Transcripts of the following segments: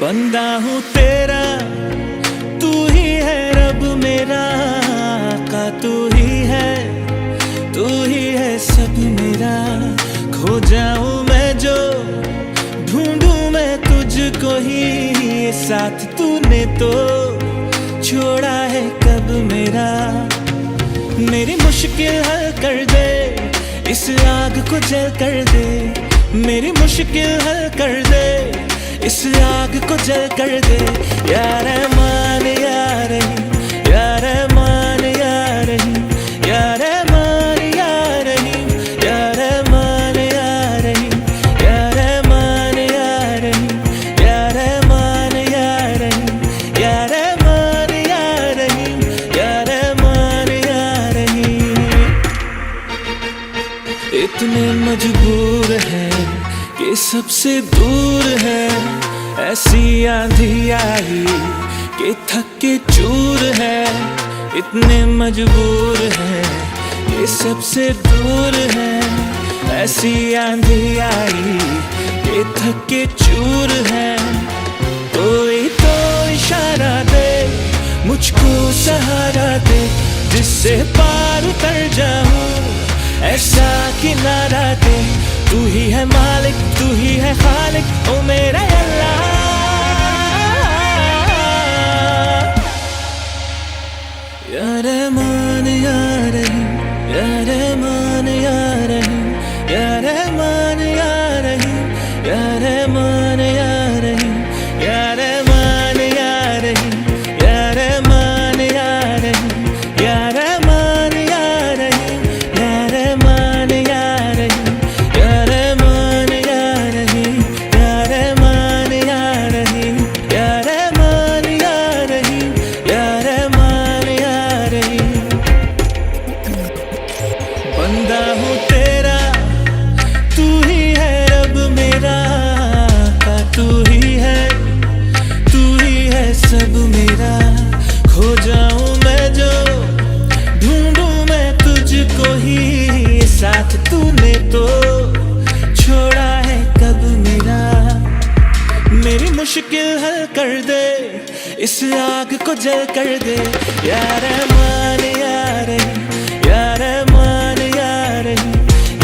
बंदा हूँ तेरा, तू ही है रब मेरा, आका तू ही है सब मेरा। खो जाऊं मैं जो, ढूंढूं मैं तुझको ही, ये साथ तूने तो छोड़ा है कब मेरा। मेरी मुश्किल हल कर दे, इस आग को जल कर दे। मेरी मुश्किल हल कर दे, इस आग को जल कर दे। या रहमान या रहीम, या रहमान या रहीम, या रहमान या रहीम, या रहमान या रहीम, या रहमान या रहीम, या रहमान या रहीम, या रहमान या रहीम, या रहमान या रहीम। इतने मजबूर है कि सबसे दूर है, ऐसी आंधी आई कि थक के चूर है। इतने मजबूर है कि सबसे दूर है, ऐसी आंधी आई कि थक के चूर है। कोई तो इशारा दे, मुझको सहारा दे, जिससे पार उतर जाऊं, ऐसा किनारा दे। तू ही है मालिक, तू ही है खालिक, ओ मेरा अल्लाह। या रहमान या रहीम, या रहमान या रहीम, या रहमान या रहीम, या रहमान या रहीम, या रहमान या रहीम, या रहमान या रहीम, या रहमान या रहीम, या रहमान या रहीम, या रहमान या रहीम, या रहमान या रहीम, या रहमान या रहीम, या रहमान या रहीम। बंदा हूँ तेरा, तू ही है रब मेरा, आका तू ही है सब मेरा। खो जाऊं मैं जो, ढूंढूं मैं तुझको ही, ये साथ तूने तो छोड़ा है कब मेरा। मेरी मुश्किल हल कर दे, इस आग को जल कर दे। या रहमान या रहीम, या रहमान या रहीम,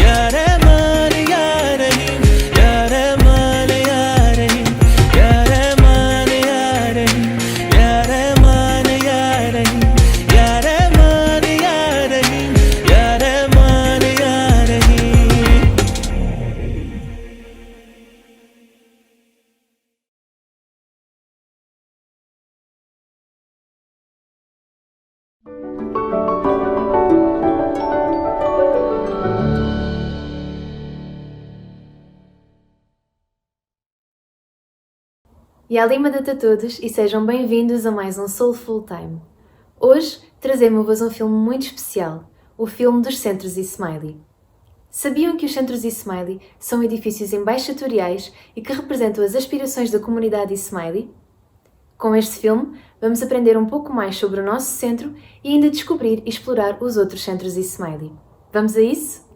या रहमान या रहीम, या रहमान या रहीम, या रहमान या रहीम, या रहमान या रहीम, या रहमान या रहीम, या रहमान या रहीम। E a todos e sejam bem-vindos a mais um Soulful Time. Hoje trazemos-vos um filme muito especial, o filme dos Centros Ismaili. Sabiam que os Centros Ismaili são edifícios embaixatoriais e que representam as aspirações da comunidade Ismaili? Com este filme, vamos aprender um pouco mais sobre o nosso centro e ainda descobrir e explorar os outros Centros Ismaili. Vamos a isso?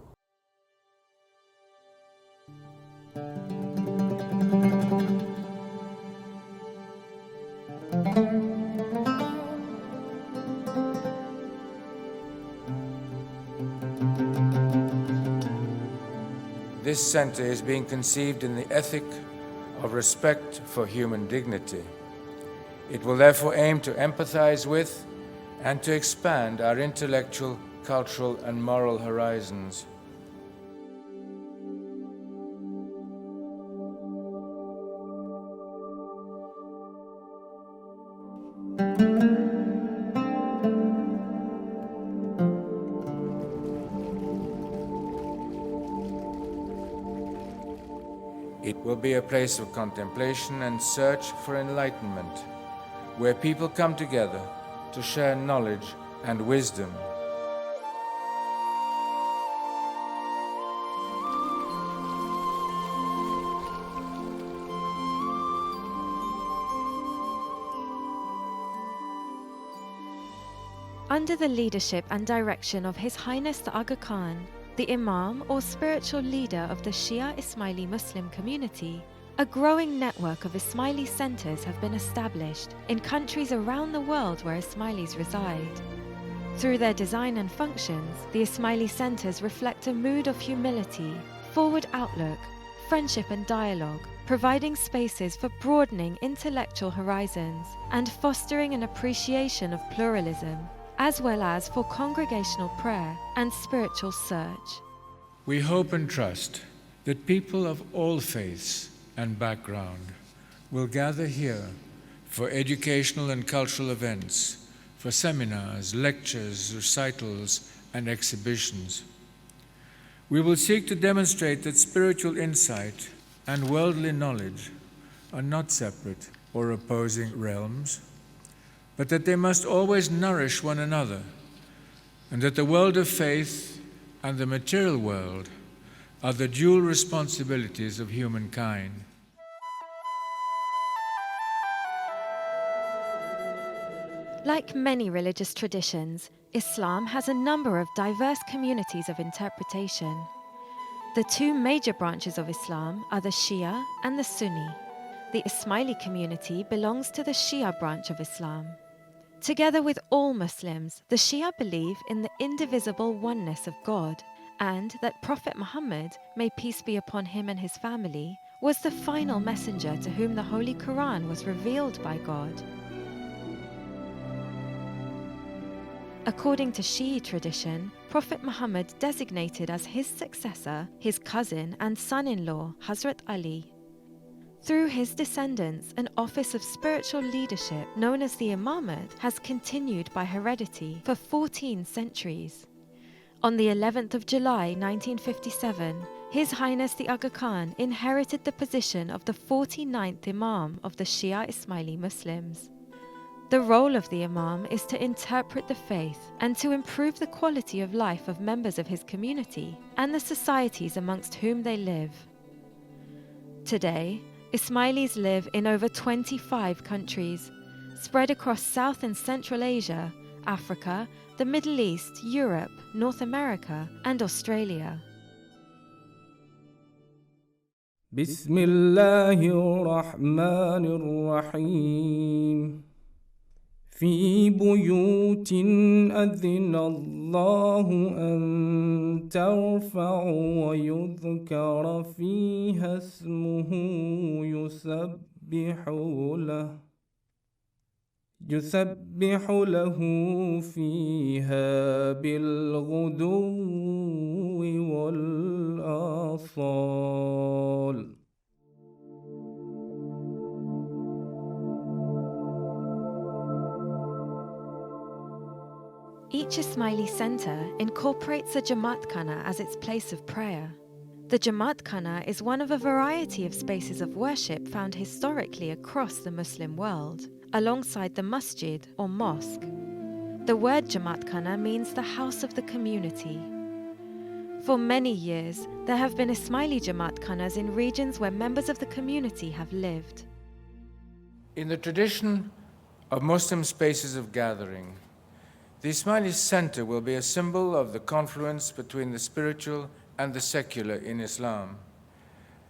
This center is being conceived in the ethic of respect for human dignity. It will therefore aim to empathize with and to expand our intellectual, cultural, and moral horizons. It will be a place of contemplation and search for enlightenment, where people come together to share knowledge and wisdom. Under the leadership and direction of His Highness the Aga Khan, the Imam or spiritual leader of the Shia Ismaili Muslim community, A growing network of Ismaili centres have been established in countries around the world where Ismailis reside. Through their design and functions, the Ismaili centres reflect a mood of humility, forward outlook, friendship and dialogue, providing spaces for broadening intellectual horizons and fostering an appreciation of pluralism, as well as for congregational prayer and spiritual search. We hope and trust that people of all faiths and background will gather here for educational and cultural events, for seminars, lectures, recitals, and exhibitions. We will seek to demonstrate that spiritual insight and worldly knowledge are not separate or opposing realms, but that they must always nourish one another, and that the world of faith and the material world are the dual responsibilities of humankind. Like many religious traditions, Islam has a number of diverse communities of interpretation. The two major branches of Islam are the Shia and the Sunni. The Ismaili community belongs to the Shia branch of Islam. Together with all Muslims, the Shia believe in the indivisible oneness of God and that Prophet Muhammad, may peace be upon him and his family, was the final messenger to whom the Holy Quran was revealed by God. According to Shi'i tradition, Prophet Muhammad designated as his successor his cousin and son-in-law, Hazrat Ali. Through his descendants, an office of spiritual leadership known as the Imamate has continued by heredity for 14 centuries. On the 11th of July 1957, His Highness the Aga Khan inherited the position of the 49th Imam of the Shia Ismaili Muslims. The role of the Imam is to interpret the faith and to improve the quality of life of members of his community and the societies amongst whom they live. Today, Ismailis live in over 25 countries, spread across South and Central Asia, Africa, the Middle East, Europe, North America, and Australia. Bismillahirrahmanirrahim. في بيوت أذن الله أن ترفع ويذكر فيها اسمه يسبح له فيها بالغدو والآصال. Each Ismaili centre incorporates a Jamat Khana as its place of prayer. The Jamat Khana is one of a variety of spaces of worship found historically across the Muslim world, alongside the masjid or mosque. The word Jamat Khana means the house of the community. For many years, there have been Ismaili Jamat Khanas in regions where members of the community have lived. In the tradition of Muslim spaces of gathering, the Ismaili center will be a symbol of the confluence between the spiritual and the secular in Islam.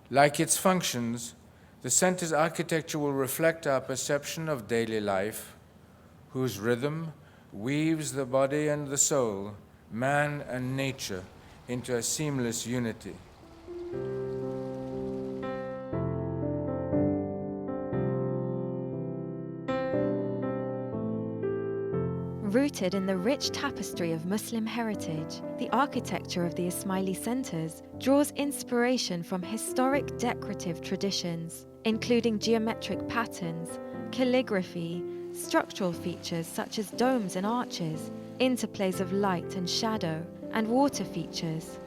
Like its functions, the center's architecture will reflect our perception of daily life, whose rhythm weaves the body and the soul, man and nature, into a seamless unity. Rooted in the rich tapestry of Muslim heritage, the architecture of the Ismaili centres draws inspiration from historic decorative traditions, including geometric patterns, calligraphy, structural features such as domes and arches, interplays of light and shadow, and water features.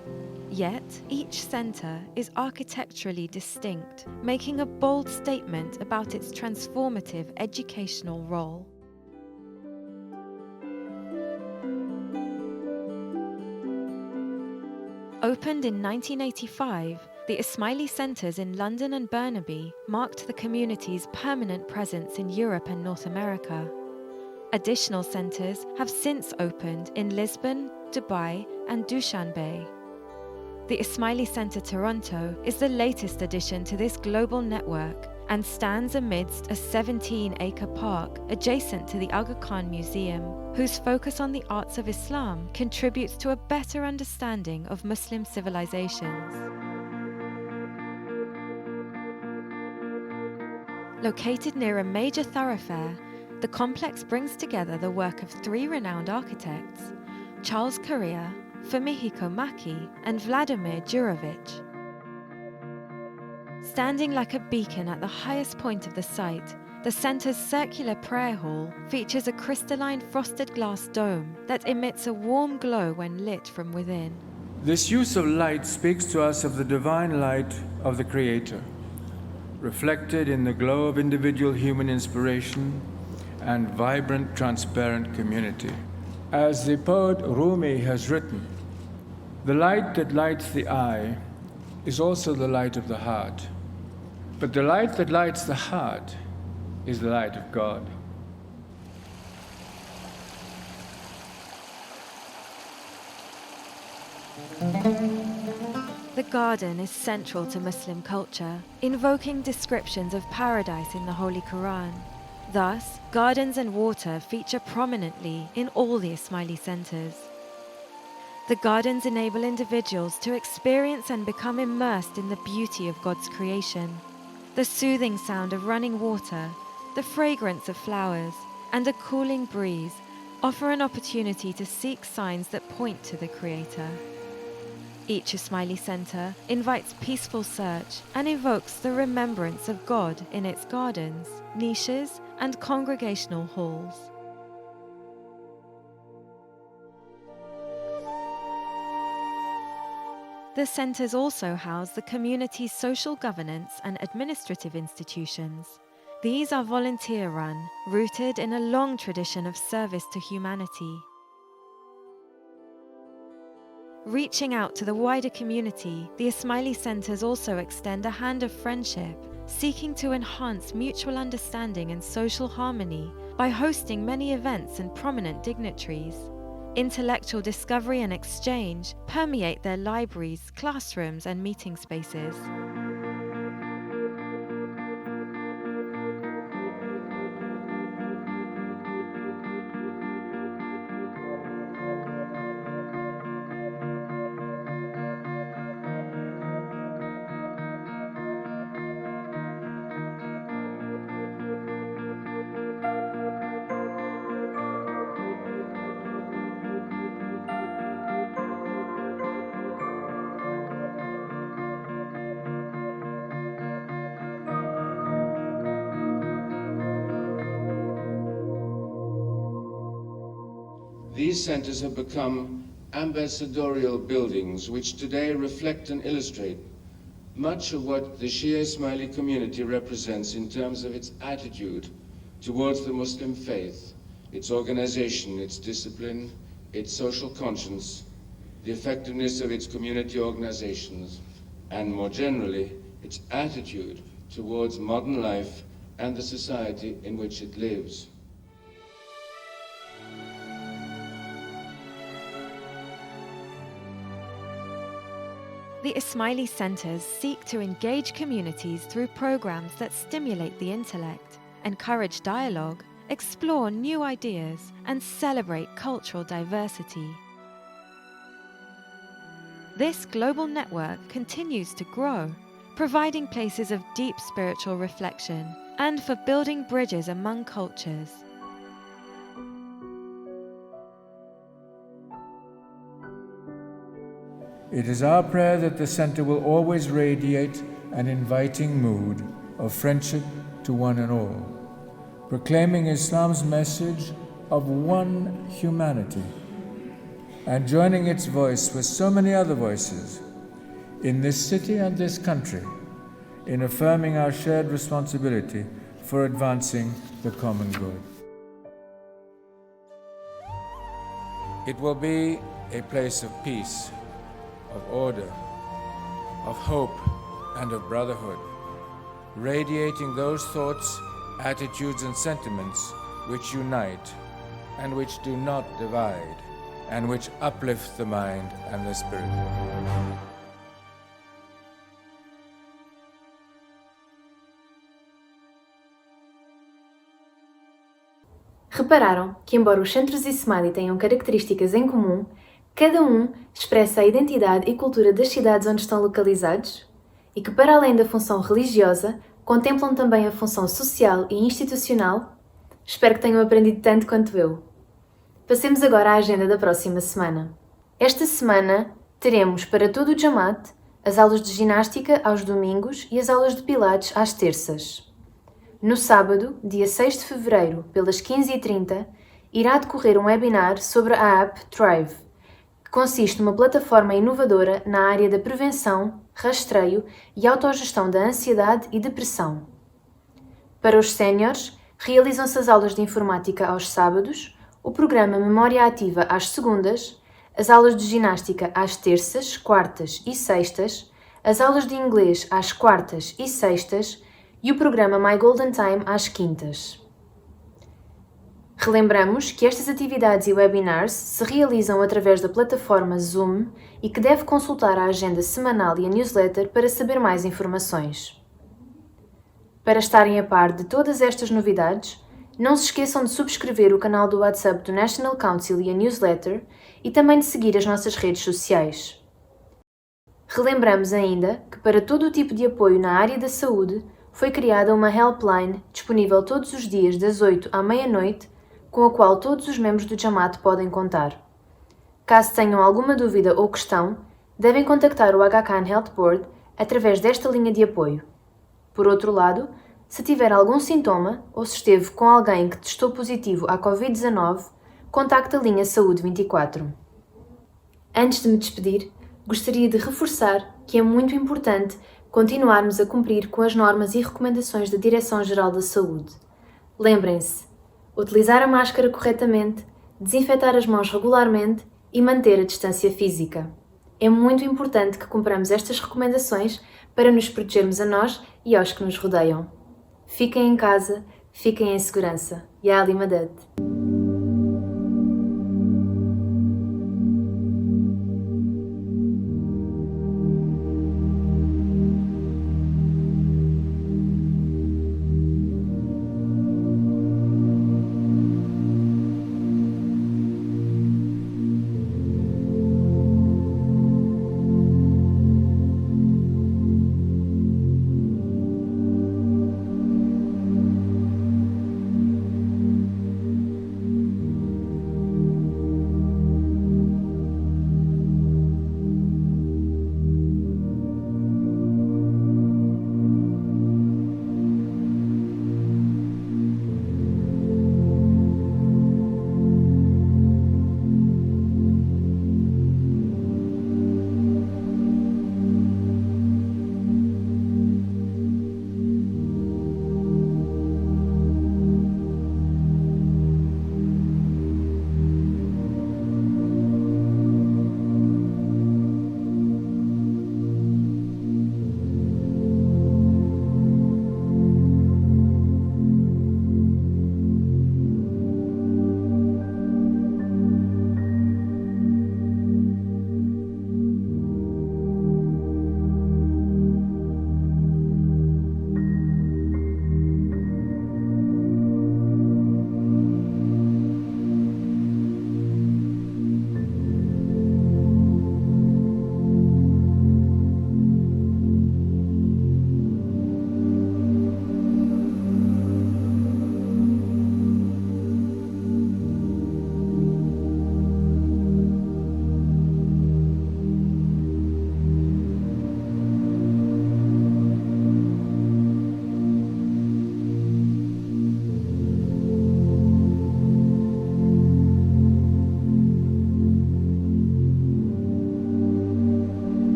Yet, each centre is architecturally distinct, making a bold statement about its transformative educational role. Opened in 1985, the Ismaili centres in London and Burnaby marked the community's permanent presence in Europe and North America. Additional centres have since opened in Lisbon, Dubai, and Dushanbe. The Ismaili Centre Toronto is the latest addition to this global network and stands amidst a 17-acre park adjacent to the Aga Khan Museum, whose focus on the arts of Islam contributes to a better understanding of Muslim civilizations. Located near a major thoroughfare, the complex brings together the work of three renowned architects, Charles Correa, Fumihiko Maki, and Vladimir Jurovich. Standing like a beacon at the highest point of the site, the centre's circular prayer hall features a crystalline frosted glass dome that emits a warm glow when lit from within. This use of light speaks to us of the divine light of the Creator, reflected in the glow of individual human inspiration and vibrant, transparent community. As the poet Rumi has written, the light that lights the eye is also the light of the heart. But the light that lights the heart is the light of God. The garden is central to Muslim culture, invoking descriptions of paradise in the Holy Quran. Thus, gardens and water feature prominently in all the Ismaili centres. The gardens enable individuals to experience and become immersed in the beauty of God's creation. The soothing sound of running water, the fragrance of flowers, and a cooling breeze offer an opportunity to seek signs that point to the Creator. Each Ismaili centre invites peaceful search and evokes the remembrance of God in its gardens, niches, and congregational halls. The centres also house the community's social governance and administrative institutions. These are volunteer-run, rooted in a long tradition of service to humanity. Reaching out to the wider community, the Ismaili centres also extend a hand of friendship, seeking to enhance mutual understanding and social harmony by hosting many events and prominent dignitaries. Intellectual discovery and exchange permeate their libraries, classrooms, and meeting spaces. These centers have become ambassadorial buildings which today reflect and illustrate much of what the Shia Ismaili community represents in terms of its attitude towards the Muslim faith, its organization, its discipline, its social conscience, the effectiveness of its community organizations, and more generally, its attitude towards modern life and the society in which it lives. The Ismaili centres seek to engage communities through programs that stimulate the intellect, encourage dialogue, explore new ideas, and celebrate cultural diversity. This global network continues to grow, providing places of deep spiritual reflection and for building bridges among cultures. It is our prayer that the center will always radiate an inviting mood of friendship to one and all, proclaiming Islam's message of one humanity and joining its voice with so many other voices in this city and this country in affirming our shared responsibility for advancing the common good. It will be a place of peace, of order, of hope, and of brotherhood, radiating those thoughts, attitudes, and sentiments which unite and which do not divide, and which uplift the mind and the spirit. Repararam que, embora os centros Ismaili tenham características em comum, cada um expressa a identidade e cultura das cidades onde estão localizados? E que, para além da função religiosa, contemplam também a função social e institucional? Espero que tenham aprendido tanto quanto eu. Passemos agora à agenda da próxima semana. Esta semana teremos para todo o Jamat as aulas de ginástica aos domingos e as aulas de pilates às terças. No sábado, dia 6 de fevereiro, pelas 15h30, irá decorrer um webinar sobre a app Thrive, que consiste numa plataforma inovadora na área da prevenção, rastreio e autogestão da ansiedade e depressão. Para os séniores, realizam-se as aulas de informática aos sábados, o programa Memória Ativa às segundas, as aulas de ginástica às terças, quartas e sextas, as aulas de inglês às quartas e sextas e o programa My Golden Time às quintas. Relembramos que estas atividades e webinars se realizam através da plataforma Zoom e que deve consultar a agenda semanal e a newsletter para saber mais informações. Para estarem a par de todas estas novidades, não se esqueçam de subscrever o canal do WhatsApp do National Council e a newsletter e também de seguir as nossas redes sociais. Relembramos ainda que para todo o tipo de apoio na área da saúde foi criada uma helpline disponível todos os dias das 8 à meia-noite, com a qual todos os membros do Jamat podem contar. Caso tenham alguma dúvida ou questão, devem contactar o HKN Health Board através desta linha de apoio. Por outro lado, se tiver algum sintoma ou se esteve com alguém que testou positivo à Covid-19, contacte a linha Saúde 24. Antes de me despedir, gostaria de reforçar que é muito importante continuarmos a cumprir com as normas e recomendações da Direção-Geral da Saúde. Lembrem-se, utilizar a máscara corretamente, desinfetar as mãos regularmente e manter a distância física. É muito importante que cumpramos estas recomendações para nos protegermos a nós e aos que nos rodeiam. Fiquem em casa, fiquem em segurança. Ya Ali Madad.